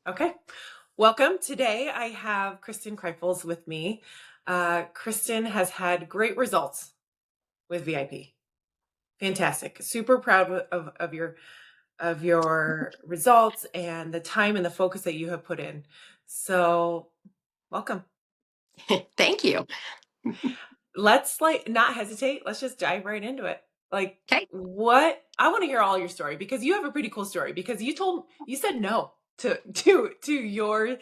Okay. Welcome. Today I have Cristin with me. Cristin has had great results with VIP. Fantastic. Super proud of your results and the time and the focus that you have put in. So, welcome. Thank you. Let's not hesitate. Let's just dive right into it. Like Okay. what I want to hear all your story because you have a pretty cool story because you said no to your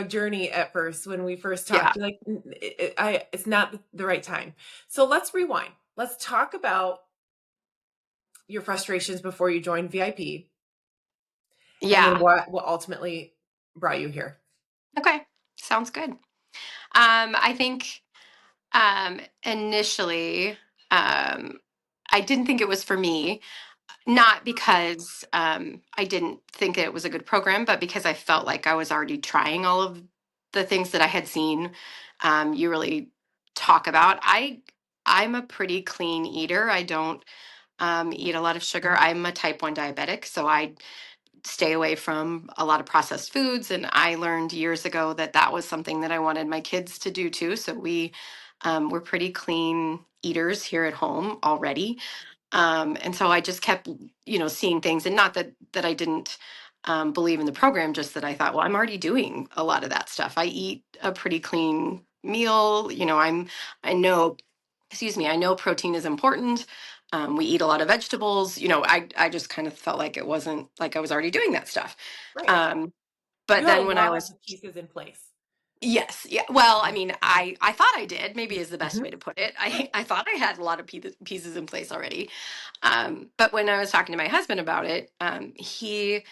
journey at first when we first Yeah. talked. You're like, it's not the right time. So let's rewind. Let's talk about your frustrations before you joined VIP, and then Yeah. what ultimately brought you here. Okay. Sounds good. I think initially, I didn't think it was for me, not because I didn't think it was a good program, but because I felt like I was already trying all of the things that I had seen you really talk about. I'm a pretty clean eater. I don't eat a lot of sugar. I'm a type 1 diabetic, so I stay away from a lot of processed foods. And I learned years ago that that was something that I wanted my kids to do too. So we're pretty clean eaters here at home already. And so I just kept, seeing things, and not that I didn't believe in the program, just that I thought, well, I'm already doing a lot of that stuff. I eat a pretty clean meal. I know, excuse me, I know protein is important. We eat a lot of vegetables. I just kind of felt like it wasn't like I was already doing that stuff. Right. Um, but You had a then when I lot of was, the pieces in place. yes, yeah, well, I mean, I thought I did, maybe is the best way Mhm. to put it. I thought I had a lot of pieces in place already. But when I was talking to my husband about it, he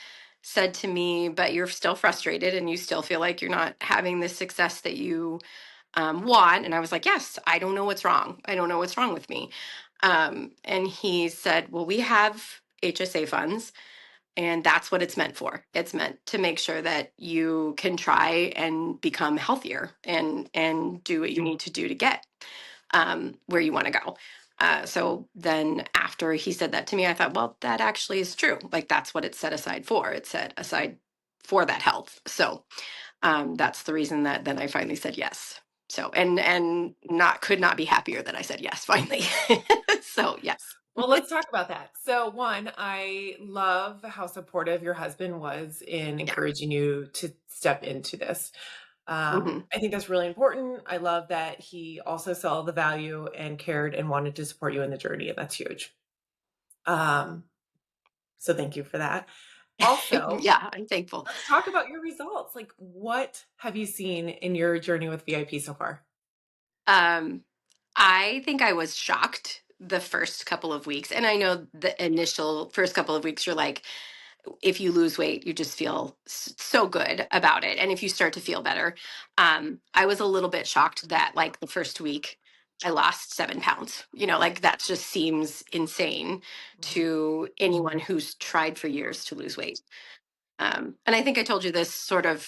said to me, but you're still frustrated and you still feel like you're not having the success that you want. And I was like, yes, I don't know what's wrong. I don't know what's wrong with me. And he said, well, we have HSA funds, and that's what it's meant for. It's meant to make sure that you can try and become healthier and do what you need to do to get where you want to go. So then after he said that to me, I thought, well, that actually is true. Like that's what it's set aside for. It's set aside for that health. So that's the reason that then I finally said yes. So and not could not be happier that I said yes finally. So yes. Well, let's talk about that. So, one, I love how supportive your husband was in Yeah. encouraging you to step into this. Hmm. I think that's really important. I love that he also saw the value and cared and wanted to support you in the journey, and that's huge. Um, so, thank you for that. Also, Yeah, I'm thankful. let's talk about your results. Like, what have you seen in your journey with VIP so far? Um, I think I was shocked the first couple of weeks. And I know the initial first couple of weeks, you're like, if you lose weight, you just feel so good about it. And if you start to feel better, I was a little bit shocked that like the first week, I lost 7 pounds. Like that just seems insane Mhm. to anyone who's tried for years to lose weight. And I think I told you this sort of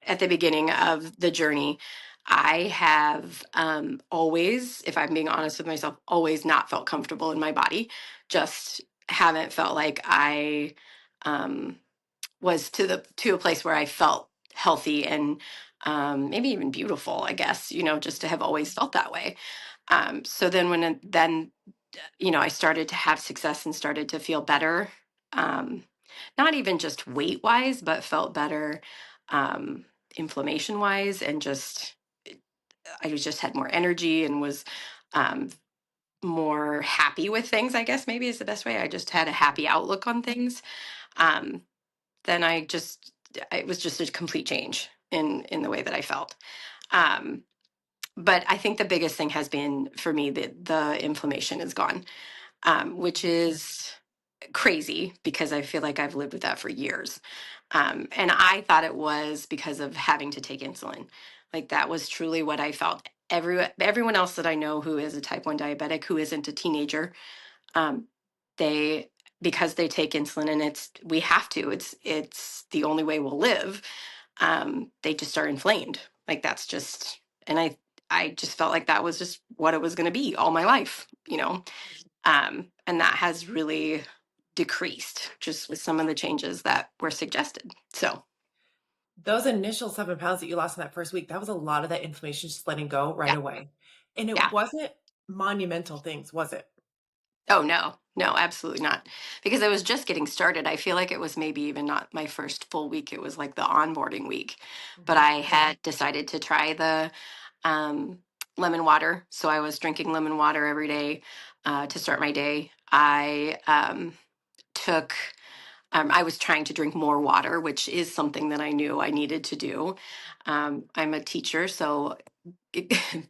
at the beginning of the journey. I have always, if I'm being honest with myself, always not felt comfortable in my body. Just haven't felt like I um, was to a place where I felt healthy and maybe even beautiful. I guess just to have always felt that way. So then I started to have success and started to feel better. Um, Not even just weight wise, but felt better inflammation wise, and I was just had more energy and was um, more happy with things. I guess maybe is the best way. I just had a happy outlook on things. Um, then it was just a complete change in the way that I felt. Um, but I think the biggest thing has been for me that the inflammation is gone, which is crazy because I feel like I've lived with that for years. And I thought it was because of having to take insulin. Like that was truly what I felt. Everyone else that I know who is a type 1 diabetic, who isn't a teenager, um, they because they take insulin, and we have to. It's the only way we'll live. They just are inflamed. Like that's just, and I just felt like that was just what it was going to be all my life. And that has really decreased just with some of the changes that were suggested. So, Those initial 7 pounds that you lost in that first week, that was a lot of that inflammation just letting go right Yeah. away. And it Yeah. wasn't monumental things, was it? Oh, no. No, absolutely not. Because I was just getting started. I feel like it was maybe even not my first full week. It was like the onboarding week. But Mhm. I had decided to try the um, lemon water. So I was drinking lemon water every day to start my day. Took, I was trying to drink more water, which is something that I knew I needed to do. I'm a teacher, so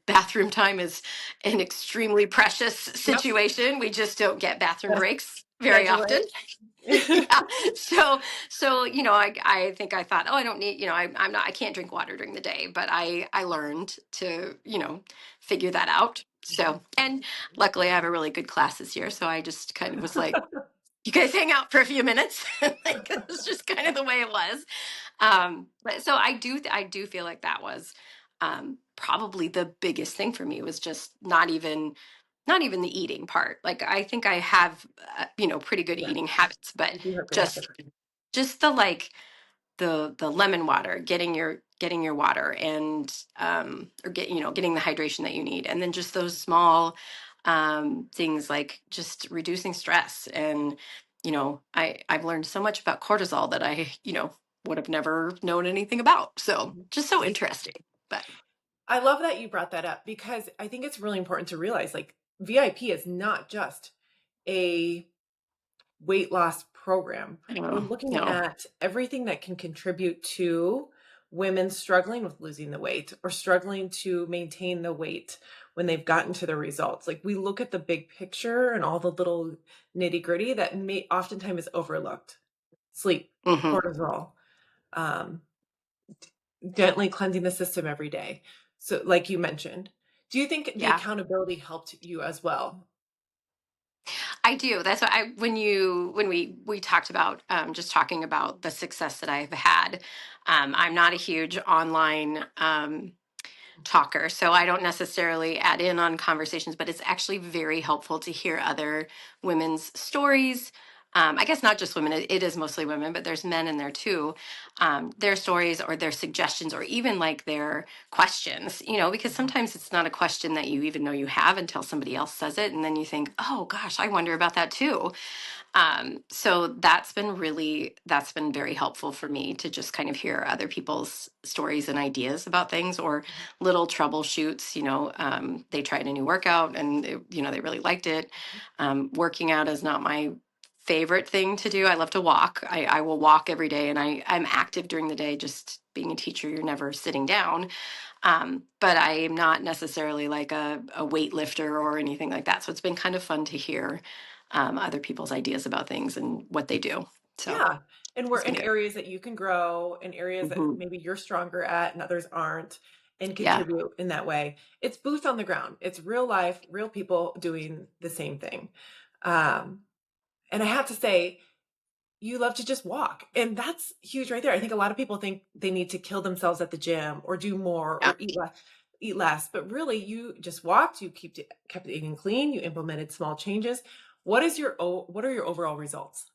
bathroom time is an extremely precious Yep. situation. We just don't get bathroom Gotta breaks very schedule often. it. Yeah. So I think I thought, oh, I don't need, I'm not, I can't drink water during the day, but I learned to, figure that out. Mhm. So, and luckily I have a really good class this year. So I just kind of was like, you guys hang out for a few minutes. Like, it was just kind of the way it was. But so I do feel like that was probably the biggest thing for me was just not even the eating part. Like, I think I have pretty good Yeah, eating habits, but you do have good just habits. just the like the lemon water, getting your water, and or getting the hydration that you need, and then just those small things like just reducing stress. And I've learned so much about cortisol that I would have never known anything about. So Mhm. just so interesting. But I love that you brought that up because I think it's really important to realize, like, VIP is not just a weight loss program. We're looking no. at everything that can contribute to women struggling with losing the weight or struggling to maintain the weight when they've gotten to the results. Like, we look at the big picture and all the little nitty-gritty that may oftentimes is overlooked. Sleep, Hmm. cortisol, um, gently cleansing the system every day. So, like you mentioned, do you think the Yeah. accountability helped you as well? I do. That's what when we talked about just talking about the success that I've had. I'm not a huge online talker, so I don't necessarily add in on conversations, but it's actually very helpful to hear other women's stories. I guess not just women, it is mostly women, but there's men in there too. Their stories or their suggestions or even like their questions, because Mhm. sometimes it's not a question that you even know you have until somebody else says it. And then you think, oh gosh, I wonder about that too. So that's been very helpful for me to just kind of hear other people's stories and ideas about things, or little troubleshoots. They tried a new workout and they really liked it. Working out is not my favorite thing to do. I love to walk. I will walk every day, and I'm active during the day. Just being a teacher, you're never sitting down. But I am not necessarily like a weightlifter or anything like that. So it's been kind of fun to hear other people's ideas about things and what they do. So Yeah, and we're it's been in good. areas that you can grow, in areas that Hmm. maybe you're stronger at and others aren't, and Yeah. contribute in that way. It's boots on the ground. It's real life, real people doing the same thing. Um, and I have to say, you love to just walk, and that's huge right there. I think a lot of people think they need to kill themselves at the gym or do more Yeah. or eat less, but really you just walked, you kept eating clean, you implemented small changes. What are your overall results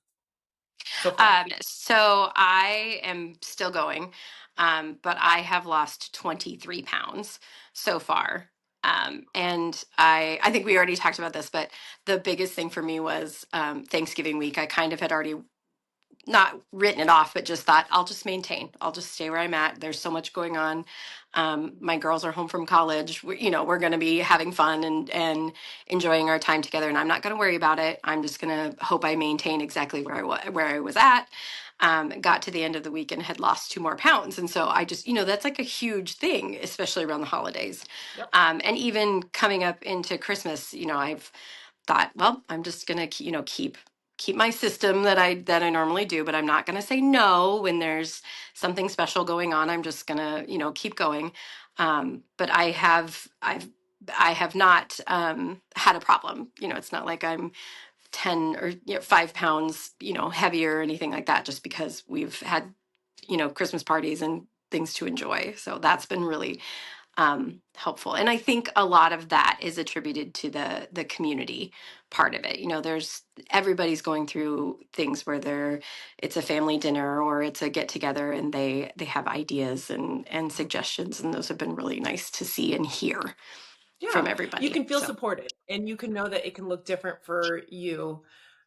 so far? So I am still going, but I have lost 23 pounds so far. And I think we already talked about this, but the biggest thing for me was Thanksgiving week. I kind of had already not written it off, but just thought I'll just maintain. I'll just stay where I'm at. There's so much going on. My girls are home from college. We're going to be having fun and enjoying our time together, and I'm not going to worry about it. I'm just going to hope I maintain exactly where I was at. Got to the end of the week and had lost 2 more pounds, and so I just that's like a huge thing, especially around the holidays, Yep. and even coming up into Christmas. I've thought, well, I'm just gonna keep my system that I normally do, but I'm not gonna say no when there's something special going on. I'm just gonna keep going. But I have not had a problem. It's not like I'm 10 or 5 pounds heavier or anything like that, just because we've had Christmas parties and things to enjoy. So that's been really helpful. And I think a lot of that is attributed to the community part of it. You know, there's everybody's going through things where it's a family dinner or it's a get together, and they have ideas and suggestions, and those have been really nice to see and hear from Yeah, you everybody. can feel So supported and you can know that it can look different for you.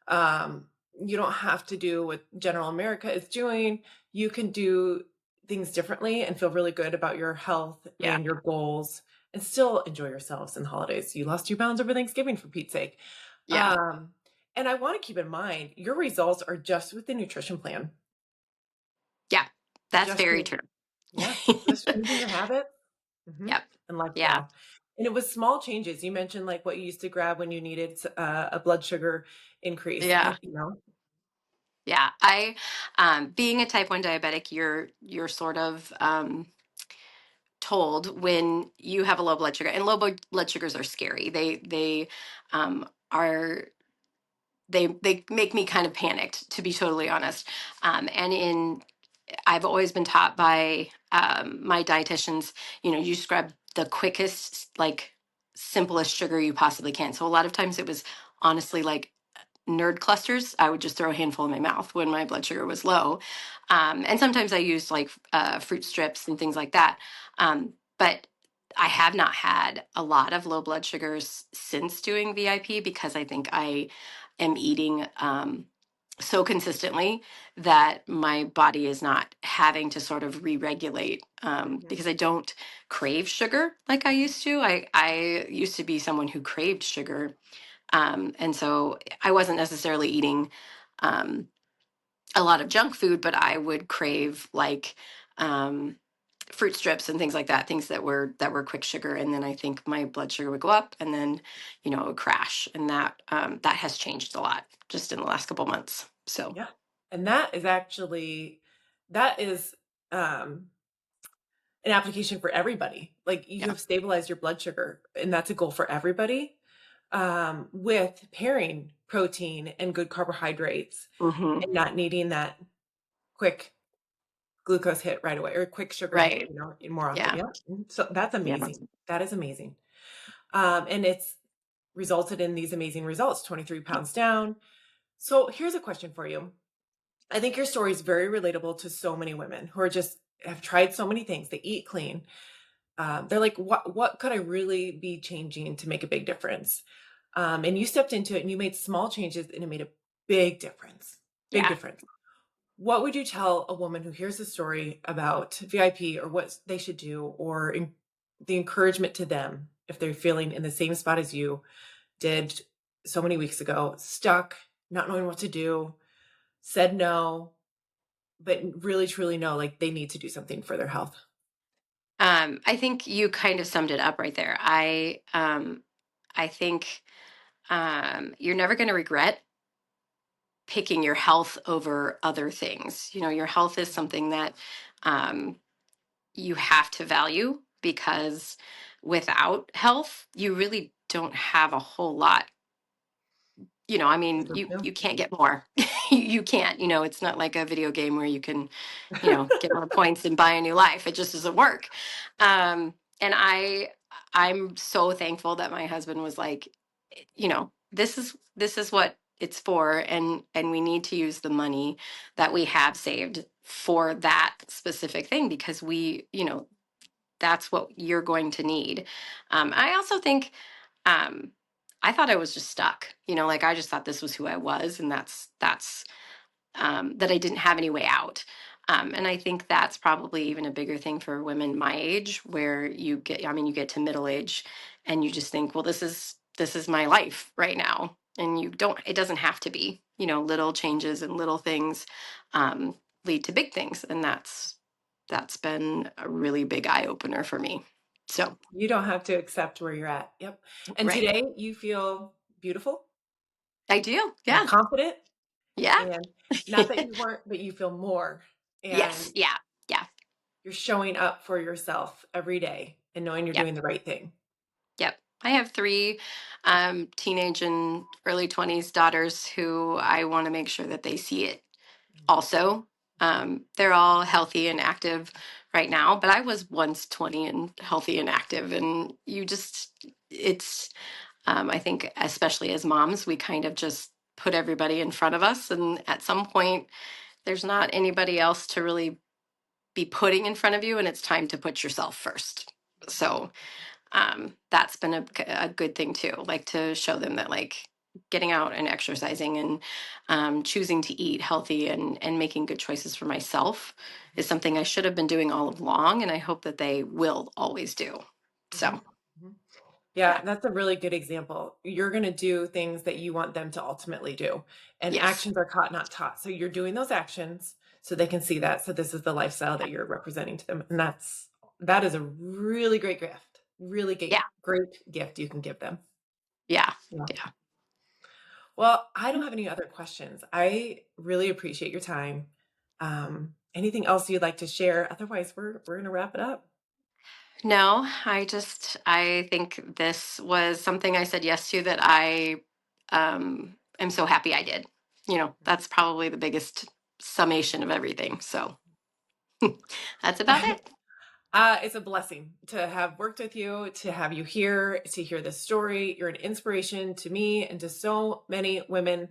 Um, you don't have to do what general America is doing. You can do things differently and feel really good about your health yeah, and your goals and still enjoy yourselves in the holidays. You lost 2 pounds over Thanksgiving, for Pete's sake. yeah, Um, and I want to keep in mind your results are just with the nutrition plan. yeah. That's Just very your, true. yeah, just changing your habits. Mhm. Yep. And Yeah. lifestyle. And it was small changes. You mentioned, like, what you used to grab when you needed a blood sugar increase, Yeah. and, you know. Yeah. Being a type 1 diabetic, you're sort of, told when you have a low blood sugar, and blood sugars are scary. Are they make me kind of panicked, to be totally honest. And in I've always been taught by my dietitians, you just grab the quickest, like simplest sugar you possibly can. So a lot of times it was honestly like nerd clusters. I would just throw a handful in my mouth when my blood sugar was low. And sometimes I used like fruit strips and things like that. But I have not had a lot of low blood sugars since doing VIP, because I think I am eating so consistently that my body is not having to sort of re-regulate, Mhm. because I don't crave sugar like I used to. I used to be someone who craved sugar, and so I wasn't necessarily eating um, a lot of junk food, but I would crave like um, fruit strips and things like that, things that were quick sugar, and then I think my blood sugar would go up, and then it would crash, and that has changed a lot just in the last couple months. So Yeah. And that is, um, an application for everybody. Like, you yeah, have stabilized your blood sugar, and that's a goal for everybody, with pairing protein and good carbohydrates hmm, and not needing that quick glucose hit right away or quick sugar hit, right, more often. yeah, Yeah. So that's yeah. amazing. That is amazing. And it's resulted in these amazing results, 23 pounds down. So here's a question for you. I think your story is very relatable to so many women who are just have tried so many things. They eat clean. They're like, what could I really be changing to make a big difference? And you stepped into it and you made small changes and it made a big difference. Big Yeah. difference. What would you tell a woman who hears a story about VIP or what they should do, or the encouragement to them if they're feeling in the same spot as you did so many weeks ago, stuck, not knowing what to do, said no, but really truly know like they need to do something for their health? I think you kind of summed it up right there. I think you're never going to regret picking your health over other things. Your health is something that um, you have to value, because without health, you really don't have a whole lot. I mean, you can't get more. You can't. It's not like a video game where you can, get more points and buy a new life. It just doesn't work. And I'm so thankful that my husband was like, this is what it's for, and we need to use the money that we have saved for that specific thing, because that's what you're going to need. I also think um, I thought I was just stuck. Like I just thought this was who I was, and that's that I didn't have any way out. And I think that's probably even a bigger thing for women my age, where you get to middle age, and you just think, well, this is my life right now, and it doesn't have to be. Little changes and little things lead to big things, and that's been a really big eye opener for me. So, You don't have to accept where you're at. Yep. And right. today you feel beautiful I do. and Yeah. confident, Yeah. and not that you weren't, but you feel more, Yes. and Yeah. Yeah. you're showing up for yourself every day and knowing you're Yeah. doing the right thing. Yep. I have three teenage and early 20s daughters who I want to make sure that they see it also. They're all healthy and active right now, but I was once 20 and healthy and active. And it's, I think, especially as moms, we kind of just put everybody in front of us. And at some point, there's not anybody else to really be putting in front of you, and it's time to put yourself first. So that's been a good thing too, like to show them that, like, getting out and exercising and choosing to eat healthy and making good choices for myself is something I should have been doing all along, and I hope that they will always do. Mhm, So mhm. yeah. Yeah, that's a really good example. You're gonna do things that you want them to ultimately do, and Yes. actions are caught, not taught. So you're doing those actions so they can see that. So this is the lifestyle Yeah. that you're representing to them, and that is a really great gift. Really Yeah. great gift you can give them. Yeah. Yeah. Yeah. Well, I don't have any other questions. I really appreciate your time. Anything else you'd like to share? Otherwise, we're gonna wrap it up. No, I think this was something I said yes to that I am so happy I did. That's probably the biggest summation of everything. So that's about it. It's a blessing to have worked with you, to have you here, to hear this story. You're an inspiration to me and to so many women.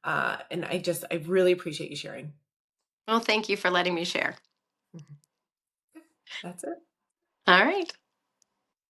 And I really appreciate you sharing. Well, thank you for letting me share. Mhm. That's it. All right.